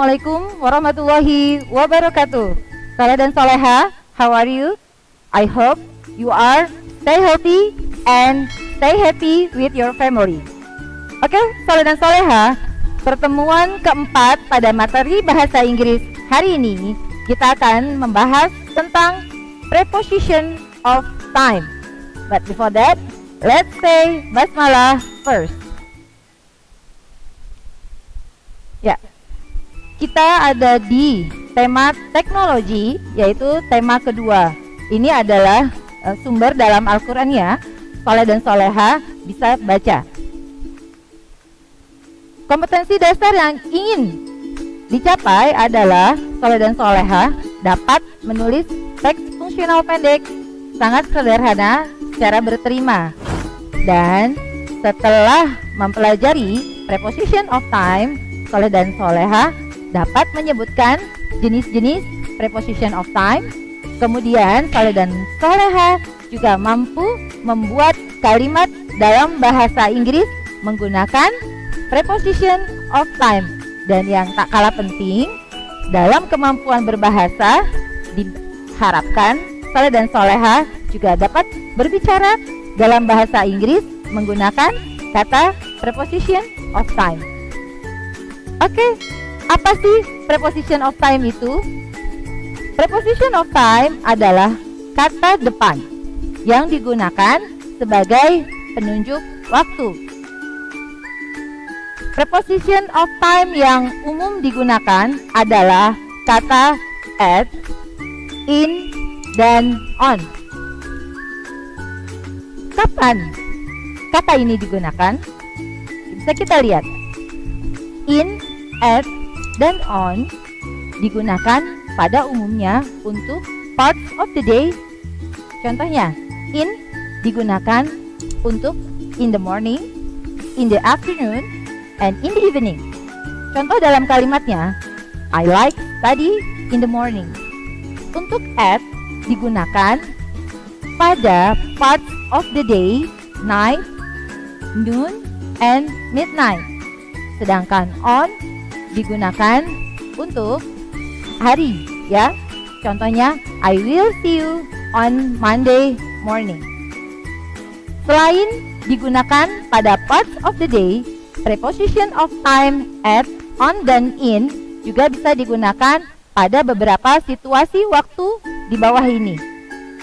Assalamualaikum warahmatullahi wabarakatuh. Saleh dan Soleha, how are you? I hope you are stay healthy and stay happy with your family. Oke, Saleh dan Soleha, pertemuan keempat pada materi bahasa Inggris hari ini kita akan membahas tentang preposition of time. But before that, let's say basmalah first. Ya, kita ada di tema teknologi, yaitu tema kedua. Ini adalah sumber dalam Al-Quran ya. Saleh dan Soleha bisa baca. Kompetensi dasar yang ingin dicapai adalah Saleh dan Soleha dapat menulis teks fungsional pendek sangat sederhana secara berterima. Dan setelah mempelajari preposition of time, Saleh dan Soleha dapat menyebutkan jenis-jenis preposition of time. Kemudian Saleh dan Soleha juga mampu membuat kalimat dalam bahasa Inggris menggunakan preposition of time. Dan yang tak kalah penting, dalam kemampuan berbahasa diharapkan Saleh dan Soleha juga dapat berbicara dalam bahasa Inggris menggunakan kata preposition of time. Oke, apa sih preposition of time itu? Preposition of time adalah kata depan yang digunakan sebagai penunjuk waktu. Preposition of time yang umum digunakan adalah kata at, in, dan on. Kapan kata ini digunakan? Bisa kita lihat. In, at, dan on digunakan pada umumnya untuk parts of the day. Contohnya, in digunakan untuk in the morning, in the afternoon, and in the evening. Contoh dalam kalimatnya, I like study in the morning. Untuk at digunakan pada parts of the day, night, noon, and midnight. Sedangkan on digunakan untuk hari ya. Contohnya, I will see you on Monday morning. Selain digunakan pada parts of the day, preposition of time at, on, dan in juga bisa digunakan pada beberapa situasi waktu di bawah ini.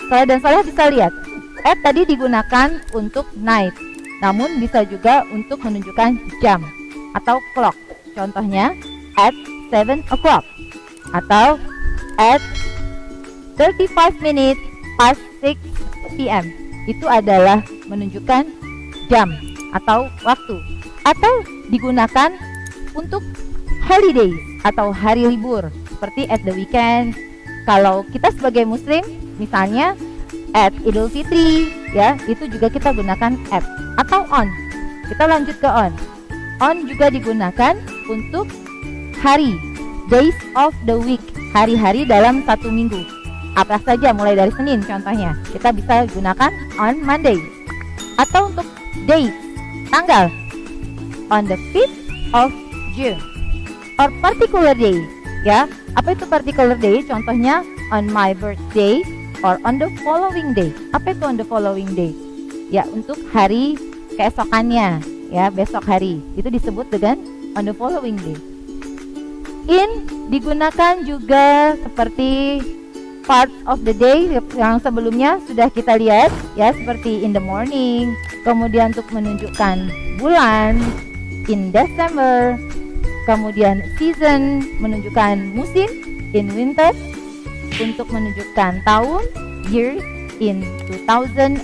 Saleh dan Soleha bisa lihat, at tadi digunakan untuk night, namun bisa juga untuk menunjukkan jam atau clock. Contohnya, at 7 o'clock atau at 35 minutes past 6 p.m. Itu adalah menunjukkan jam atau waktu. Atau digunakan untuk holiday atau hari libur, seperti at the weekend. Kalau kita sebagai muslim, misalnya at Idul Fitri ya, itu juga kita gunakan at atau on. Kita lanjut ke on. On juga digunakan untuk hari, days of the week, hari-hari dalam satu minggu. Apa saja mulai dari Senin contohnya, kita bisa gunakan on Monday. Atau untuk date, tanggal, on the 5th of June. Or particular day, ya. Apa itu particular day? Contohnya on my birthday or on the following day. Apa itu on the following day? Ya, untuk hari keesokannya, ya, besok hari. Itu disebut dengan on the following day. In digunakan juga seperti parts of the day yang sebelumnya sudah kita lihat ya, seperti in the morning. Kemudian untuk menunjukkan bulan, in December. Kemudian season menunjukkan musim, in winter. Untuk menunjukkan tahun, year, in 2015.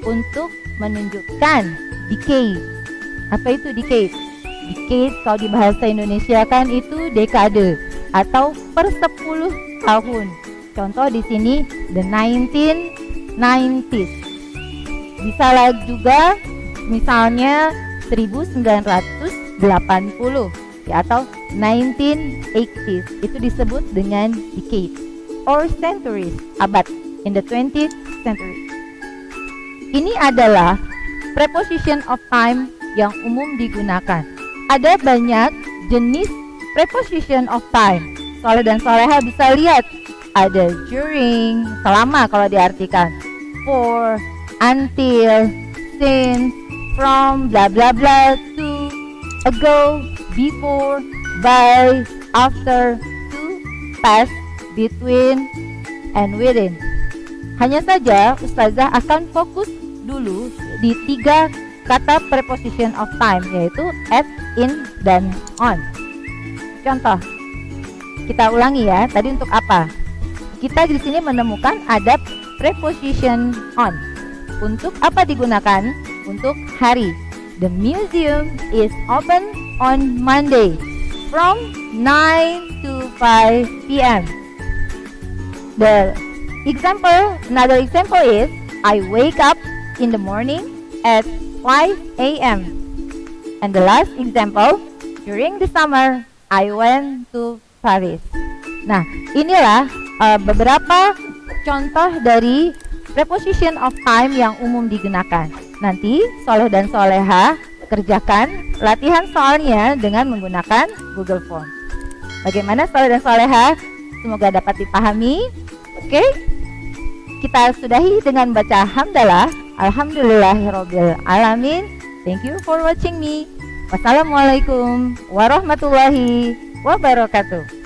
Untuk menunjukkan decade. Apa itu decade? Decade kalau di bahasa Indonesia kan itu dekade atau per 10 tahun. Contoh di sini the 1990s. Bisa lagi juga misalnya 1980 ya, atau 1980s. Itu disebut dengan decade or centuries, abad, in the 20th century. Ini adalah preposition of time yang umum digunakan. Ada banyak jenis preposition of time. Soleh dan soleha bisa lihat ada during, selama kalau diartikan, for, until, since, from, bla bla bla, to, ago, before, by, after, to, past, between, and within. Hanya saja Ustazah akan fokus dulu di 3 kata preposition of time, yaitu at, in, dan on. Contoh, kita ulangi ya. Tadi untuk apa? Kita di sini menemukan ada preposition on. Untuk apa digunakan? Untuk hari. The museum is open on Monday from 9 to 5 p.m. Another example is, I wake up in the morning at 5 a.m. And the last example, during the summer, I went to Paris. Nah, inilah beberapa contoh dari preposition of time yang umum digunakan. Nanti soleh dan soleha kerjakan latihan soalnya dengan menggunakan Google Form. Bagaimana soleh dan soleha? Semoga dapat dipahami. Oke, kita sudahi dengan baca hamdalah. Alhamdulillahirabbil alamin. Thank you for watching me. Wassalamualaikum warahmatullahi wabarakatuh.